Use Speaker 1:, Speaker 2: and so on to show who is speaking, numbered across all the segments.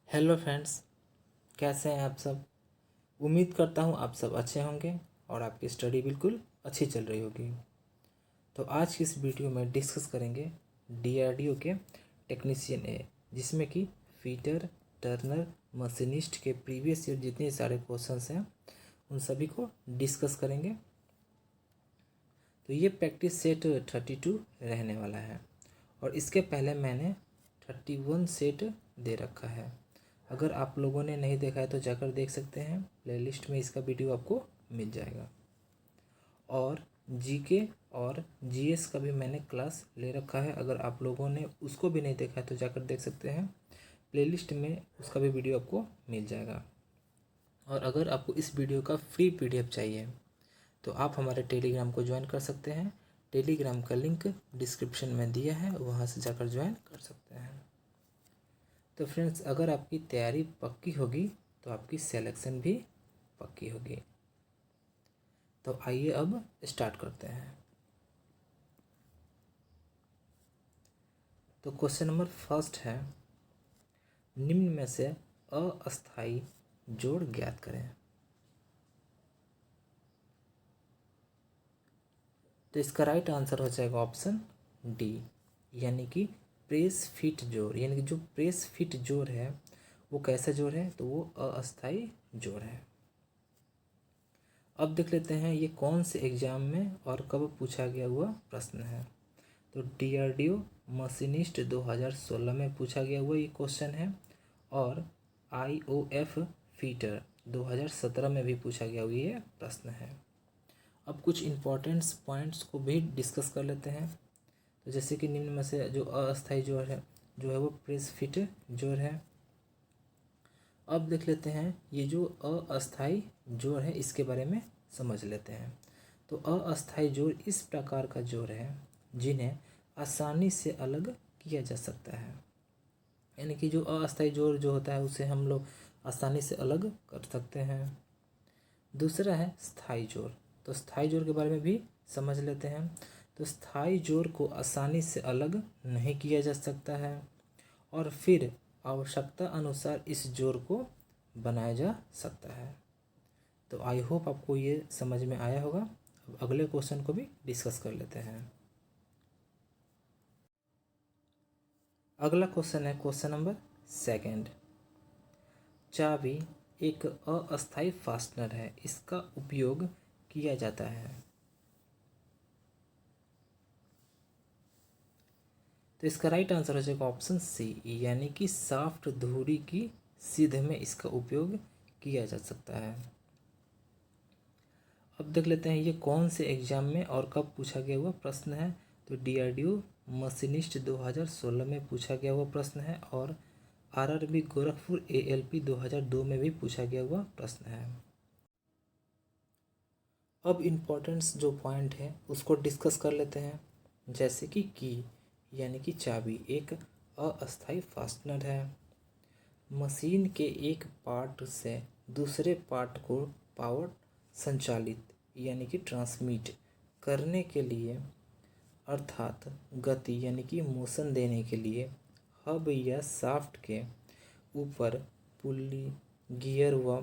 Speaker 1: Hello friends, कैसे हैं आप सब। उम्मीद करता हूं आप सब अच्छे होंगे और आपकी स्टडी बिल्कुल अच्छी चल रही होगी। तो आज की इस वीडियो में डिस्कस करेंगे डीआरडीओ के टेक्नीशियन ए, जिसमें कि फीटर, टर्नर, मशीनिस्ट के प्रीवियस ईयर जितने सारे क्वेश्चंस हैं उन सभी को डिस्कस करेंगे। तो ये प्रैक्टिस सेट 32 रहने वाला है और इसके पहले मैंने 31 सेट दे रखा है। अगर आप लोगों ने नहीं देखा है तो जाकर देख सकते हैं, प्लेलिस्ट में इसका वीडियो आपको मिल जाएगा। और जीके और जीएस का भी मैंने क्लास ले रखा है, अगर आप लोगों ने उसको भी नहीं देखा है तो जाकर देख सकते हैं, प्लेलिस्ट में उसका भी वीडियो आपको मिल जाएगा। और अगर आपको इस वीडियो का फ्री पीडीएफ चाहिए तो आप हमारे टेलीग्राम को ज्वाइन कर सकते हैं। टेलीग्राम का लिंक डिस्क्रिप्शन में दिया है, वहाँ से जाकर ज्वाइन कर सकते हैं। तो फ्रेंड्स, अगर आपकी तैयारी पक्की होगी तो आपकी सिलेक्शन भी पक्की होगी। तो आइए अब स्टार्ट करते हैं। तो क्वेश्चन नंबर फर्स्ट है, निम्न में से अस्थायी जोड़ ज्ञात करें। तो इसका राइट आंसर हो जाएगा ऑप्शन डी, यानी कि प्रेस फिट जोड़। यानी कि जो प्रेस फिट जोड़ है वो कैसा जोड़ है, तो वो अस्थायी जोड़ है। अब देख लेते हैं ये कौन से एग्जाम में और कब पूछा गया हुआ प्रश्न है। तो डीआरडीओ मशीनिस्ट 2016 में पूछा गया हुआ ये क्वेश्चन है, और आईओएफ फीटर 2017 में भी पूछा गया हुआ ये प्रश्न है। अब कुछ इम्पोर्टेंट्स पॉइंट्स को भी डिस्कस कर लेते हैं। तो जैसे कि निम्न में से जो अस्थायी जोड़ है वो प्रेस फिट जोड़ है। अब देख लेते हैं ये जो अस्थायी जोड़ है इसके बारे में समझ लेते हैं। तो अस्थायी जोड़ इस प्रकार का जोड़ है जिन्हें आसानी से अलग किया जा सकता है। यानी कि जो अस्थायी जोड़ जो होता है उसे हम लोग आसानी से अलग कर सकते हैं। दूसरा है स्थायी जोड़। तो स्थायी जोड़ के बारे में भी समझ लेते हैं। तो स्थायी जोड़ को आसानी से अलग नहीं किया जा सकता है और फिर आवश्यकता अनुसार इस जोड़ को बनाया जा सकता है। तो आई होप आपको ये समझ में आया होगा। अब अगले क्वेश्चन को भी डिस्कस कर लेते हैं। अगला क्वेश्चन है क्वेश्चन नंबर सेकंड। चाबी एक अस्थायी फास्टनर है, इसका उपयोग किया जाता है। तो इसका राइट आंसर हो जाएगा ऑप्शन सी, यानी कि साफ्ट धुरी की सीध में इसका उपयोग किया जा सकता है। अब देख लेते हैं ये कौन से एग्जाम में और कब पूछा गया हुआ प्रश्न है। तो डीआरडीओ मशीनिस्ट 2016 में पूछा गया हुआ प्रश्न है, और आरआरबी गोरखपुर एएलपी 2002 में भी पूछा गया हुआ प्रश्न है। अब इम्पोर्टेंट्स जो पॉइंट है उसको डिस्कस कर लेते हैं। जैसे कि की यानी कि चाबी एक अस्थायी फास्टनर है। मशीन के एक पार्ट से दूसरे पार्ट को पावर संचालित यानी कि ट्रांसमिट करने के लिए, अर्थात गति यानी कि मोशन देने के लिए हब या शाफ्ट के ऊपर पुल्ली, गियर व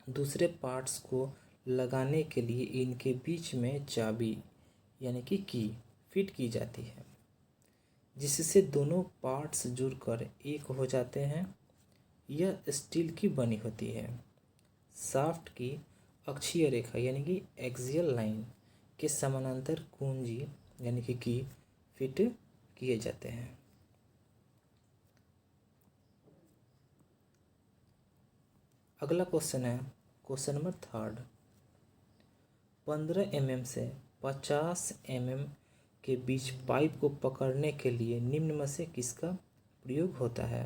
Speaker 1: दूसरे पार्ट्स को लगाने के लिए इनके बीच में चाबी यानी कि की फिट की जाती है, जिससे दोनों पार्ट्स जुड़कर एक हो जाते हैं। यह स्टील की बनी होती है। शाफ्ट की अक्षीय रेखा यानी कि एक्सियल लाइन के समानांतर कुंजी यानी कि की फिट किए जाते हैं। अगला क्वेश्चन है क्वेश्चन नंबर थर्ड। 15 mm से 50 mm के बीच पाइप को पकड़ने के लिए निम्न में से किसका प्रयोग होता है।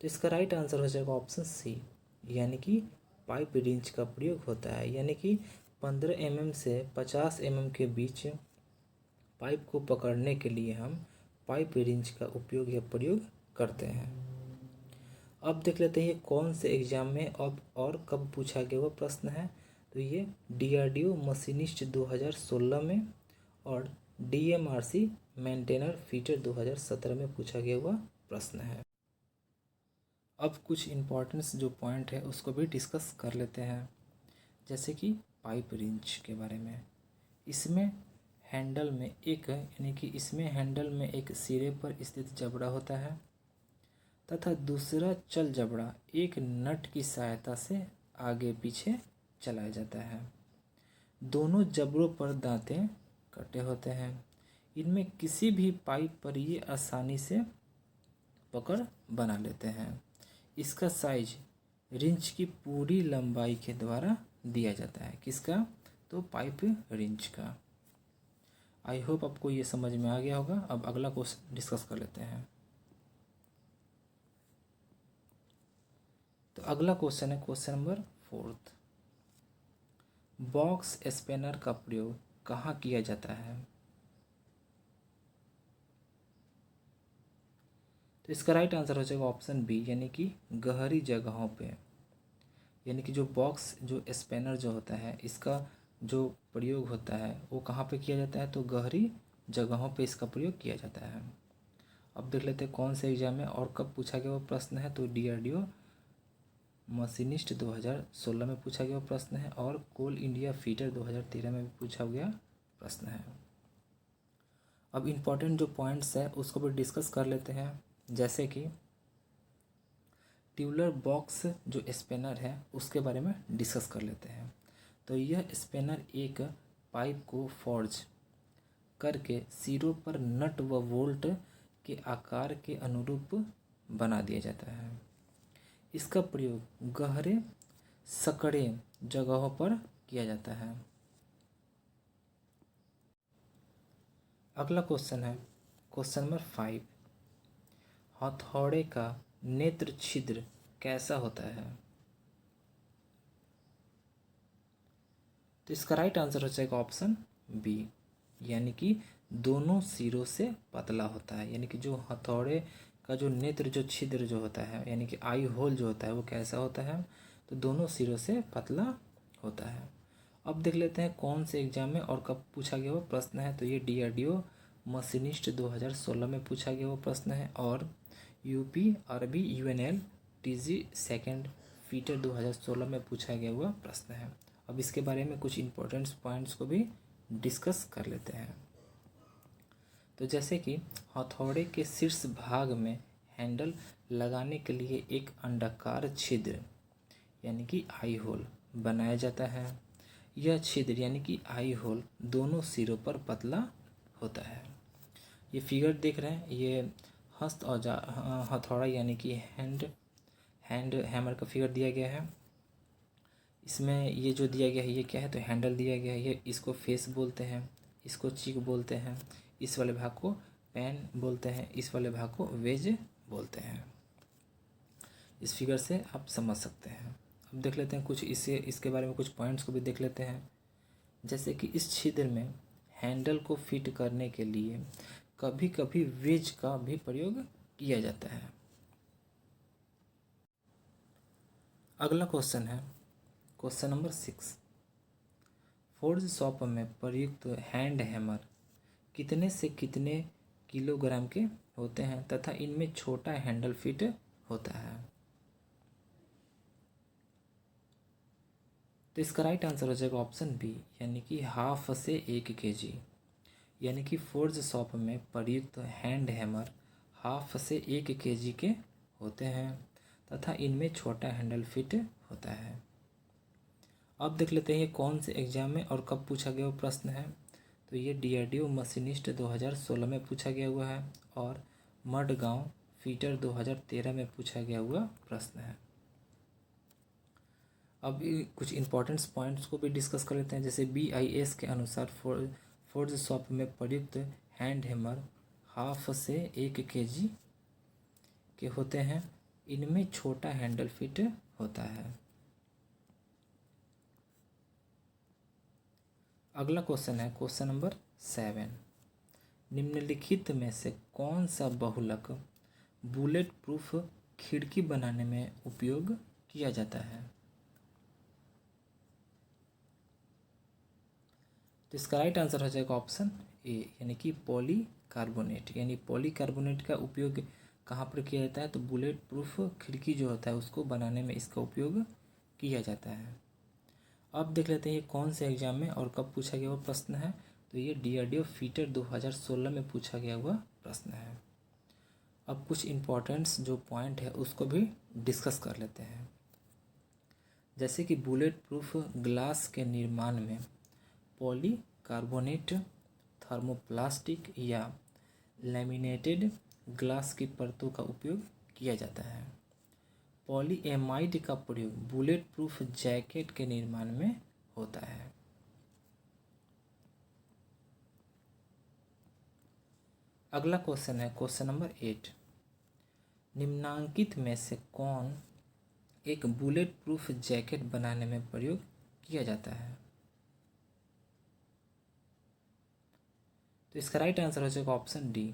Speaker 1: तो इसका राइट आंसर हो जाएगा ऑप्शन सी, यानी कि पाइप रिंच का प्रयोग होता है। यानी कि 15 mm से 50 mm के बीच पाइप को पकड़ने के लिए हम पाइप रिंच का उपयोग या प्रयोग करते हैं। अब देख लेते हैं ये कौन से एग्जाम में अब और कब पूछा गया हुआ प्रश्न है। तो ये डीआरडीओ मशीनिस्ट 2016 में और डीएमआरसी मेंटेनर फीटर 2017 में पूछा गया हुआ प्रश्न है। अब कुछ इम्पोर्टेंस जो पॉइंट है उसको भी डिस्कस कर लेते हैं, जैसे कि पाइप रिंच के बारे में। इसमें हैंडल में एक यानी कि इसमें हैंडल में एक सिरे पर स्थित जबड़ा होता है तथा दूसरा चल जबड़ा एक नट की सहायता से आगे पीछे चलाया जाता है। दोनों जबड़ों पर दांते कटे होते हैं। इनमें किसी भी पाइप पर ये आसानी से पकड़ बना लेते हैं। इसका साइज रिंच की पूरी लंबाई के द्वारा दिया जाता है। किसका? तो पाइप रिंच का। आई होप आपको ये समझ में आ गया होगा। अब अगला क्वेश्चन डिस्कस कर लेते हैं। तो अगला क्वेश्चन है क्वेश्चन नंबर 4। बॉक्स स्पैनर का प्रयोग कहाँ किया जाता है? तो इसका राइट आंसर हो जाएगा ऑप्शन बी, यानी कि गहरी जगहों पे। यानी कि जो बॉक्स जो स्पैनर जो होता है इसका जो प्रयोग होता है वो कहाँ पे किया जाता है? तो गहरी जगहों पे इसका प्रयोग किया जाता है। अब देख लेते हैं कौन से एग्जाम में और कब पूछा गया वो प्रश्न है। तो DRDO मशीनिस्ट 2016 में पूछा गया प्रश्न है और कोल इंडिया फीटर 2013 में भी पूछा गया प्रश्न है। अब इम्पोर्टेंट जो पॉइंट्स है उसको भी डिस्कस कर लेते हैं, जैसे कि ट्यूबलर बॉक्स जो स्पैनर है उसके बारे में डिस्कस कर लेते हैं। तो यह स्पैनर एक पाइप को फोर्ज करके सिरों पर नट व बोल्ट के आकार के अनुरूप बना दिया जाता है। इसका प्रयोग गहरे सकड़े जगहों पर किया जाता है। अगला क्वेश्चन है क्वेश्चन नंबर 5। हथौड़े का नेत्र छिद्र कैसा होता है? तो इसका राइट आंसर हो जाएगा ऑप्शन बी, यानी कि दोनों सिरों से पतला होता है। यानी कि जो हथौड़े का जो नेत्र जो छिद्र जो होता है यानी कि आई होल जो होता है वो कैसा होता है? तो दोनों सिरों से पतला होता है। अब देख लेते हैं कौन से एग्जाम में और कब पूछा गया वो प्रश्न है। तो ये DRDO मशीनिस्ट 2016 में पूछा गया वो प्रश्न है और UPRB UNL TG second fitter 2016 में पूछा गया हुआ प्रश्न है। अब इसके बारे में कुछ इंपॉर्टेंट पॉइंट्स को भी डिस्कस कर लेते हैं। तो जैसे कि हथौड़े के शीर्ष भाग में हैंडल लगाने के लिए एक अंडाकार छिद्र यानी कि आई होल बनाया जाता है। यह छिद्र यानी कि आई होल दोनों सिरों पर पतला होता है। ये फिगर देख रहे हैं, ये हस्त औजार हथौड़ा यानी कि हैंड हैमर का फिगर दिया गया है। इसमें ये जो दिया गया है ये क्या है? तो हैंडल दिया गया है। ये इसको फेस बोलते हैं, इसको चिक बोलते हैं, इस वाले भाग को पैन बोलते हैं, इस वाले भाग को वेज बोलते हैं। इस फिगर से आप समझ सकते हैं। अब देख लेते हैं कुछ इसके बारे में कुछ पॉइंट्स को भी देख लेते हैं, जैसे कि इस छिद्र में हैंडल को फिट करने के लिए कभी कभी वेज का भी प्रयोग किया जाता है। अगला क्वेश्चन है क्वेश्चन नंबर 6। फोर्ज शॉप में प्रयुक्त हैंड हैमर कितने से कितने किलोग्राम के होते हैं तथा इनमें छोटा हैंडल फिट होता है? तो इसका राइट आंसर हो जाएगा ऑप्शन बी, यानी कि 1/2 से 1 kg। यानी कि फोर्ज शॉप में प्रयुक्त हैंड हैमर 1/2 से 1 kg के होते हैं तथा इनमें छोटा हैंडल फिट होता है। अब देख लेते हैं ये कौन से एग्जाम में और कब पूछा गया वो प्रश्न है। तो ये DRDO मशीनिस्ट 2016 में पूछा गया हुआ है और मडगांव फीटर 2013 में पूछा गया हुआ प्रश्न है। अब कुछ इंपॉर्टेंट पॉइंट्स को भी डिस्कस कर लेते हैं, जैसे BIS के अनुसार फोर्ज शॉप में प्रयुक्त हैंड हैमर 1/2 से 1 kg के होते हैं। इनमें छोटा हैंडल फिट होता है। अगला क्वेश्चन है क्वेश्चन नंबर 7। निम्नलिखित में से कौन सा बहुलक बुलेट प्रूफ खिड़की बनाने में उपयोग किया जाता है? तो इसका राइट आंसर हो जाएगा ऑप्शन ए, यानी कि पॉली कार्बोनेट, यानी पॉलीकार्बोनेट का उपयोग कहाँ पर किया जाता है? तो बुलेट प्रूफ खिड़की जो होता है उसको बनाने में इसका उपयोग किया जाता है। अब देख लेते हैं ये कौन से एग्जाम में और कब पूछा गया हुआ प्रश्न है। तो ये DRDO फीटर 2016 में पूछा गया हुआ प्रश्न है। अब कुछ इम्पोर्टेंट्स जो पॉइंट है उसको भी डिस्कस कर लेते हैं। जैसे कि बुलेट प्रूफ ग्लास के निर्माण में पॉलीकार्बोनेट, थर्मोप्लास्टिक या लैमिनेटेड ग्लास की परतों का उपयोग किया जाता है। पॉलीएमाइड का प्रयोग बुलेट प्रूफ जैकेट के निर्माण में होता है। अगला क्वेश्चन है क्वेश्चन नंबर 8। निम्नांकित में से कौन एक बुलेट प्रूफ जैकेट बनाने में प्रयोग किया जाता है? तो इसका राइट आंसर हो जाएगा ऑप्शन डी,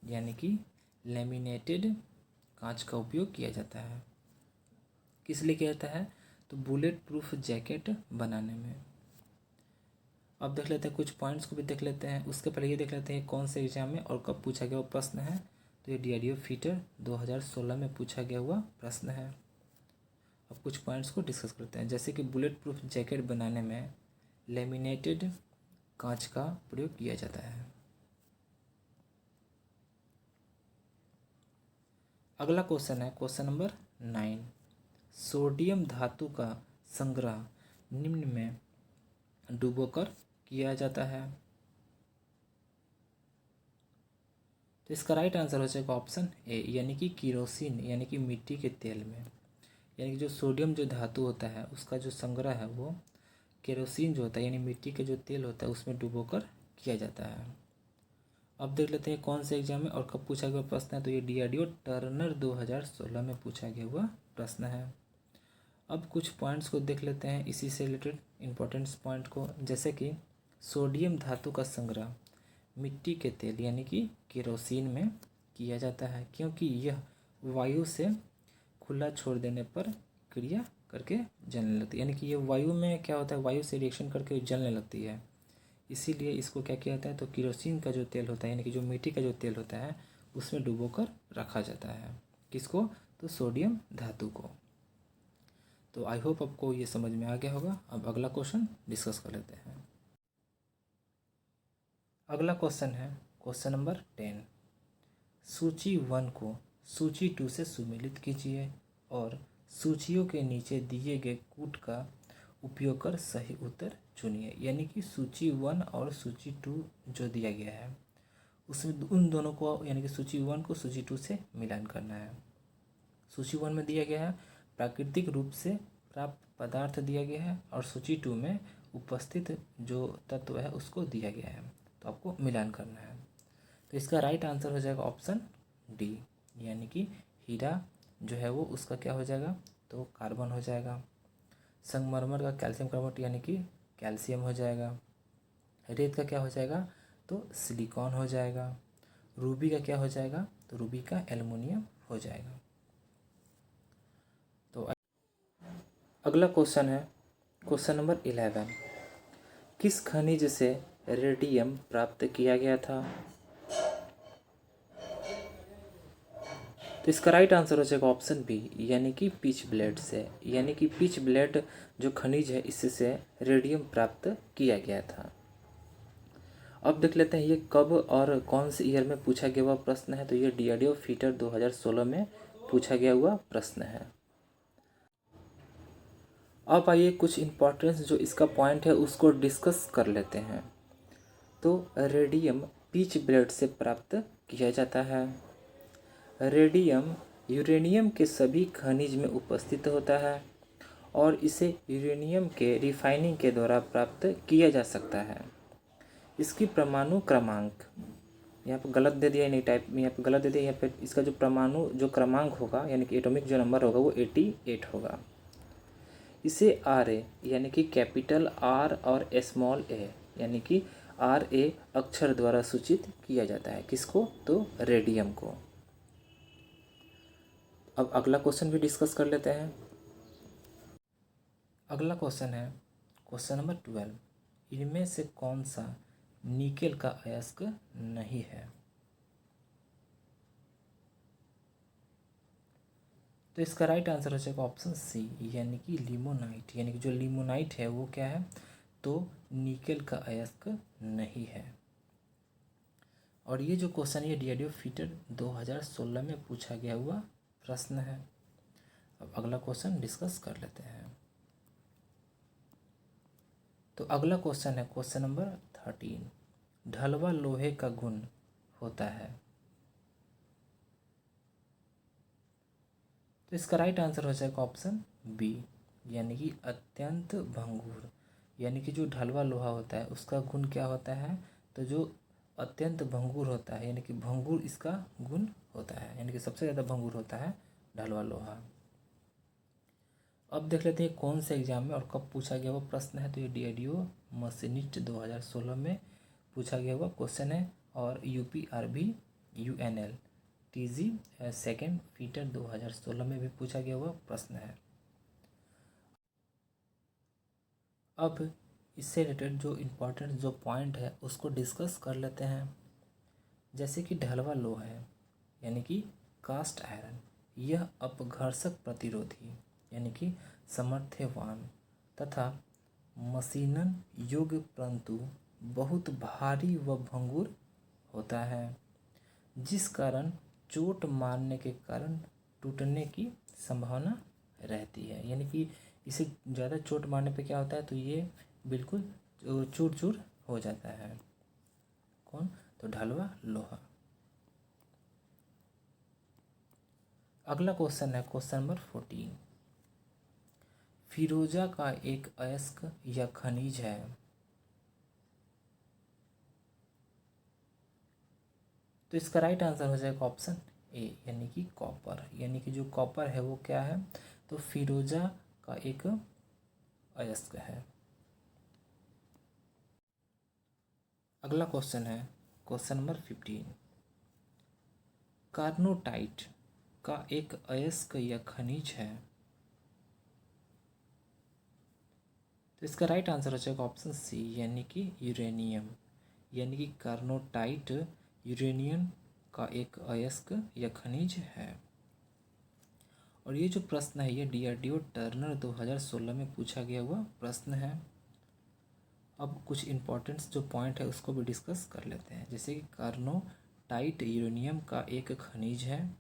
Speaker 1: यानी कि लैमिनेटेड कांच का उपयोग किया जाता है। किस लिए किया जाता है? तो बुलेट प्रूफ जैकेट बनाने में। अब देख लेते हैं कुछ पॉइंट्स को भी देख लेते हैं। उसके पहले ये देख लेते हैं कौन से एग्जाम में और कब पूछा गया वो प्रश्न है। तो ये DRDO फीटर 2016 में पूछा गया हुआ प्रश्न है। अब कुछ पॉइंट्स को डिस्कस करते हैं। जैसे कि बुलेट प्रूफ जैकेट बनाने में लेमिनेटेड कांच का प्रयोग किया जाता है। अगला क्वेश्चन है क्वेश्चन नंबर 9। सोडियम धातु का संग्रह निम्न में डुबोकर किया जाता है। तो इसका राइट आंसर हो जाएगा ऑप्शन ए, यानी कि केरोसिन, यानी कि मिट्टी के तेल में। यानी कि जो सोडियम जो धातु होता है उसका जो संग्रह है वो केरोसिन जो होता है यानी मिट्टी के जो तेल होता है उसमें डुबोकर किया जाता है। अब देख लेते हैं कौन से एग्जाम में और कब पूछा गया प्रश्न है। तो ये DRDO टर्नर 2016 में पूछा गया हुआ प्रश्न है। अब कुछ पॉइंट्स को देख लेते हैं इसी से रिलेटेड इंपॉर्टेंट पॉइंट को। जैसे कि सोडियम धातु का संग्रह मिट्टी के तेल यानी कि केरोसिन में किया जाता है, क्योंकि यह वायु से खुला छोड़ देने पर क्रिया करके जलने लगती है। यानी कि ये वायु में क्या होता है, वायु से रिएक्शन करके जलने लगती है, इसीलिए इसको क्या किया जाता है। तो केरोसिन का जो तेल होता है यानी कि जो मिट्टी का जो तेल होता है उसमें डुबोकर रखा जाता है। किसको? तो सोडियम धातु को। तो आई होप आपको ये समझ में आ गया होगा। अब अगला क्वेश्चन डिस्कस कर लेते हैं। अगला क्वेश्चन है क्वेश्चन नंबर 10। सूची 1 को सूची 2 से सुमेलित कीजिए और सूचियों के नीचे दिए गए कूट का उपयोग कर सही उत्तर चुनिए। यानी कि सूची 1 और सूची 2 जो दिया गया है उसमें उन दोनों को यानी कि सूची 1 को सूची 2 से मिलान करना है। सूची 1 में दिया गया है प्राकृतिक रूप से प्राप्त पदार्थ दिया गया है और सूची 2 में उपस्थित जो तत्व है उसको दिया गया है, तो आपको मिलान करना है। तो इसका राइट आंसर हो जाएगा ऑप्शन डी, यानी कि हीरा जो है वो उसका क्या हो जाएगा, तो कार्बन हो जाएगा। संगमरमर का कैल्शियम कार्बोनेट यानी कि कैल्शियम हो जाएगा। रेत का क्या हो जाएगा, तो सिलिकॉन हो जाएगा। रूबी का क्या हो जाएगा, तो रूबी का एल्युमिनियम हो जाएगा। तो अगला क्वेश्चन है क्वेश्चन नंबर 11। किस खनिज से रेडियम प्राप्त किया गया था? तो इसका राइट आंसर हो जाएगा ऑप्शन बी, यानी कि पिच ब्लेड से। यानी कि पिच ब्लेड जो खनिज है इससे रेडियम प्राप्त किया गया था। अब देख लेते हैं ये कब और कौन से ईयर में पूछा गया हुआ प्रश्न है। तो ये DRDO फीटर 2016 में पूछा गया हुआ प्रश्न है। अब आइए कुछ इम्पोर्टेंस जो इसका पॉइंट है उसको डिस्कस कर लेते हैं। तो रेडियम पिच ब्लेड से प्राप्त किया जाता है। रेडियम यूरेनियम के सभी खनिज में उपस्थित होता है और इसे यूरेनियम के रिफाइनिंग के द्वारा प्राप्त किया जा सकता है। इसकी परमाणु क्रमांक यहाँ पर गलत दे दिया, नहीं टाइप में यहाँ पर गलत दे दिया। यहाँ पर इसका जो परमाणु जो क्रमांक होगा यानी कि एटॉमिक जो नंबर होगा वो 88 होगा। इसे RA यानी कि कैपिटल R और स्मॉल a यानी कि RA अक्षर द्वारा सूचित किया जाता है। किसको? तो रेडियम को। अब अगला क्वेश्चन भी डिस्कस कर लेते हैं। अगला क्वेश्चन है क्वेश्चन नंबर 12। इनमें से कौन सा निकेल का अयस्क नहीं है? तो इसका राइट आंसर हो जाएगा ऑप्शन सी, यानी कि लिमोनाइट। यानी कि जो लिमोनाइट है वो क्या है, तो निकेल का अयस्क नहीं है। और ये जो क्वेश्चन ये डीआरडीओ फीटर 2016 में पूछा गया हुआ प्रश्न है। अब अगला क्वेश्चन डिस्कस कर लेते हैं। तो अगला क्वेश्चन है क्वेश्चन नंबर 13, ढलवा लोहे का गुण होता है। तो इसका राइट आंसर हो जाएगा ऑप्शन बी, यानी कि अत्यंत भंगुर। यानी कि जो ढलवा लोहा होता है उसका गुण क्या होता है, तो जो अत्यंत भंगुर होता है, यानी कि भंगुर इसका गुण होता है, यानी कि सबसे ज़्यादा भंगुर होता है ढलवा लोहा। अब देख लेते हैं कौन से एग्जाम में और कब पूछा गया वो प्रश्न है। तो ये डीआरडीओ मशीनिस्ट 2016 में पूछा गया हुआ क्वेश्चन है, और यूपीआरबी यूएनएल टीजी सेकेंड फीटर 2016 में भी पूछा गया हुआ प्रश्न है। अब इससे रिलेटेड जो इम्पोर्टेंट जो पॉइंट है उसको डिस्कस कर लेते हैं। जैसे कि ढलवा लोहा है, यानी कि कास्ट आयरन, यह अपघर्षक प्रतिरोधी यानी कि सामर्थ्यवान तथा मशीनन योग्य परंतु बहुत भारी व भंगुर होता है, जिस कारण चोट मारने के कारण टूटने की संभावना रहती है। यानी कि इसे ज़्यादा चोट मारने पे क्या होता है, तो ये बिल्कुल चूर चूर हो जाता है। कौन, तो ढलवा लोहा। अगला क्वेश्चन है क्वेश्चन नंबर 14, फिरोजा का एक अयस्क या खनिज है। तो इसका राइट आंसर हो जाएगा ऑप्शन ए, यानी कि कॉपर। यानी कि जो कॉपर है वो क्या है, तो फिरोजा का एक अयस्क है। अगला क्वेश्चन है क्वेश्चन नंबर 15, कार्नोटाइट का एक अयस्क या खनिज है। तो इसका राइट आंसर हो जाएगा ऑप्शन सी, यानी कि यूरेनियम। यानी कि कार्नोटाइट यूरेनियम का एक अयस्क या खनिज है। और ये जो प्रश्न है ये डीआरडीओ टर्नर 2016 में पूछा गया हुआ प्रश्न है। अब कुछ इंपॉर्टेंट जो पॉइंट है उसको भी डिस्कस कर लेते हैं। जैसे कि कार्नोटाइट यूरेनियम का एक खनिज है।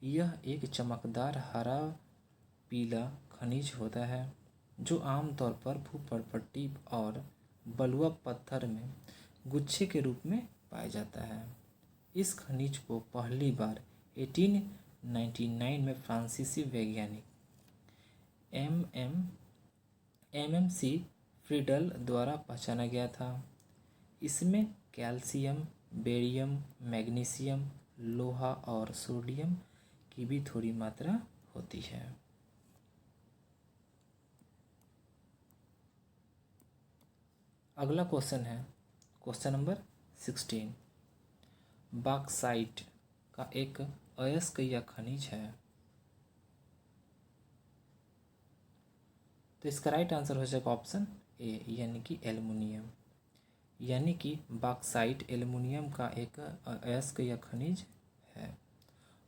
Speaker 1: यह एक चमकदार हरा पीला खनिज होता है जो आमतौर पर भूपर्पट्टी और बलुआ पत्थर में गुच्छे के रूप में पाया जाता है। इस खनिज को पहली बार 1899 में फ्रांसीसी वैज्ञानिक एमएमसी फ्रीडल द्वारा पहचाना गया था। इसमें कैल्शियम, बेरियम, मैग्नीशियम, लोहा और सोडियम की भी थोड़ी मात्रा होती है। अगला क्वेश्चन है क्वेश्चन नंबर 16, बॉक्साइट का एक अयस्क या खनिज है। तो इसका राइट आंसर हो जाएगा ऑप्शन ए, यानी कि एल्युमिनियम। यानी कि बॉक्साइट एल्युमिनियम का एक अयस्क या खनिज है।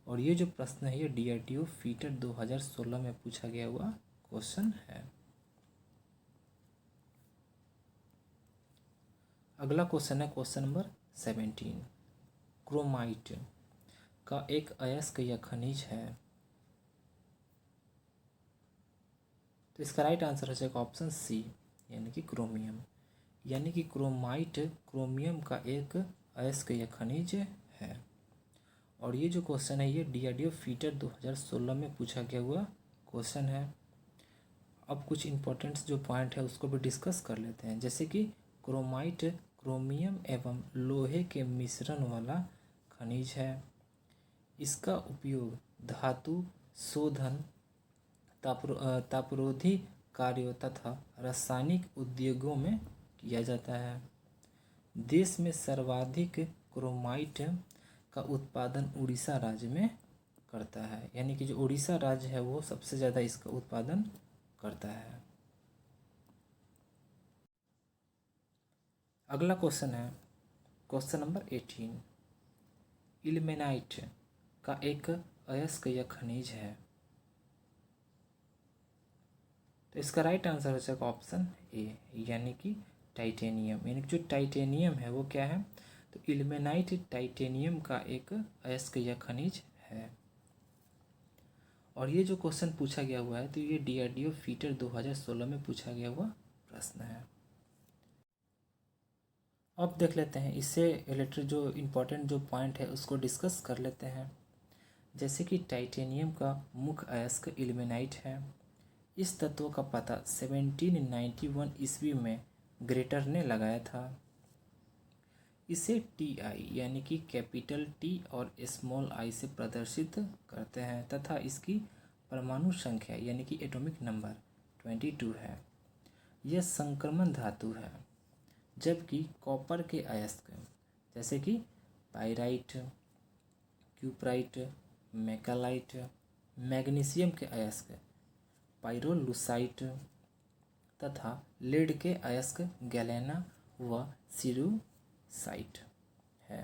Speaker 1: और ये जो प्रश्न है ये डीआरडीओ फीटर 2016 में पूछा गया हुआ क्वेश्चन है। अगला क्वेश्चन है क्वेश्चन नंबर 17, क्रोमाइट का एक अयस्क या खनिज है। तो इसका राइट आंसर हो जाएगा ऑप्शन सी, यानी कि क्रोमियम। यानी कि क्रोमाइट क्रोमियम का एक अयस्क या खनिज है। और ये जो क्वेश्चन है ये डीआरडीओ फीटर 2016 में पूछा गया हुआ क्वेश्चन है। अब कुछ इंपॉर्टेंट जो पॉइंट है उसको भी डिस्कस कर लेते हैं। जैसे कि क्रोमाइट क्रोमियम एवं लोहे के मिश्रण वाला खनिज है। इसका उपयोग धातु शोधन, तापरोधी कार्यों तथा रासायनिक उद्योगों में किया जाता है। देश में सर्वाधिक क्रोमाइट का उत्पादन उड़ीसा राज्य में करता है। यानी कि जो उड़ीसा राज्य है वो सबसे ज़्यादा इसका उत्पादन करता है। अगला क्वेश्चन है क्वेश्चन नंबर 18, इल्मेनाइट का एक अयस्क या खनिज है। तो इसका राइट आंसर हो जाएगा ऑप्शन ए, यानी कि टाइटेनियम। यानी कि जो टाइटेनियम है वो क्या है, तो इल्मेनाइट टाइटेनियम का एक अयस्क खनिज है। और ये जो क्वेश्चन पूछा गया हुआ है तो ये DRDO फीटर 2016 में पूछा गया हुआ प्रश्न है। अब देख लेते हैं इससे रिलेटेड जो इम्पोर्टेंट जो पॉइंट है उसको डिस्कस कर लेते हैं। जैसे कि टाइटेनियम का मुख्य अयस्क इल्मेनाइट है। इस तत्व का पता 1791 ईस्वी में ग्रेटर ने लगाया था। इसे TI यानी कि कैपिटल T और स्मॉल i से प्रदर्शित करते हैं तथा इसकी परमाणु संख्या यानी कि एटॉमिक नंबर 22 है। यह संक्रमण धातु है, जबकि कॉपर के अयस्क जैसे कि पाइराइट, क्यूप्राइट, मैकालाइट, मैग्नीशियम के अयस्क पाइरोलुसाइट तथा लेड के अयस्क गैलेना व सिरुसाइट है।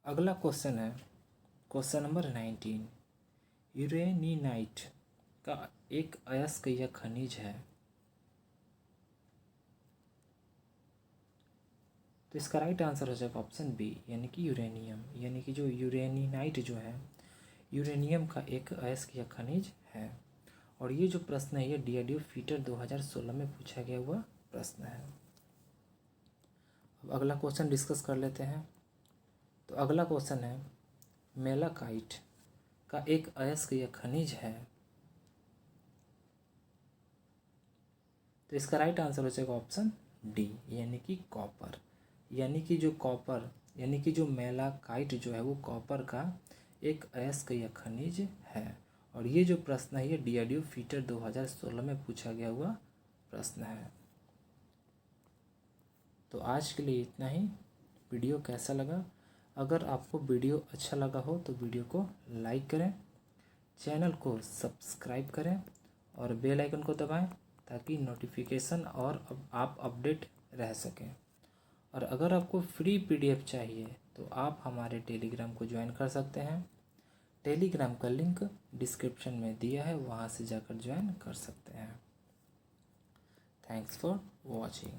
Speaker 1: अगला क्वेश्चन है क्वेश्चन नंबर 19। यूरेनिनाइट का एक अयस्क या खनिज है। तो इसका राइट आंसर हो जाएगा ऑप्शन बी, यानी कि यूरेनियम। यानी कि जो यूरेनिनाइट जो है यूरेनियम का एक अयस्क या खनिज है। और ये जो प्रश्न है ये DRDO फीटर 2016 में पूछा गया हुआ प्रश्न है। अब अगला क्वेश्चन डिस्कस कर लेते हैं। तो अगला क्वेश्चन है मेलाकाइट का एक अयस्क या खनिज है। तो इसका राइट आंसर हो जाएगा ऑप्शन डी, यानी कि कॉपर। यानी कि जो कॉपर यानी कि जो मेलाकाइट जो है वो कॉपर का एक अयस्क या खनिज है। और ये जो प्रश्न है ये DRDO फीटर 2016 में पूछा गया हुआ प्रश्न है। तो आज के लिए इतना ही। वीडियो कैसा लगा? अगर आपको वीडियो अच्छा लगा हो तो वीडियो को लाइक करें, चैनल को सब्सक्राइब करें और बेल आइकन को दबाएं ताकि नोटिफिकेशन और आप अपडेट रह सकें। और अगर आपको फ्री PDF चाहिए तो आप हमारे टेलीग्राम को ज्वाइन कर सकते हैं। टेलीग्राम का लिंक डिस्क्रिप्शन में दिया है, वहाँ से जाकर ज्वाइन कर सकते हैं। Thanks for watching.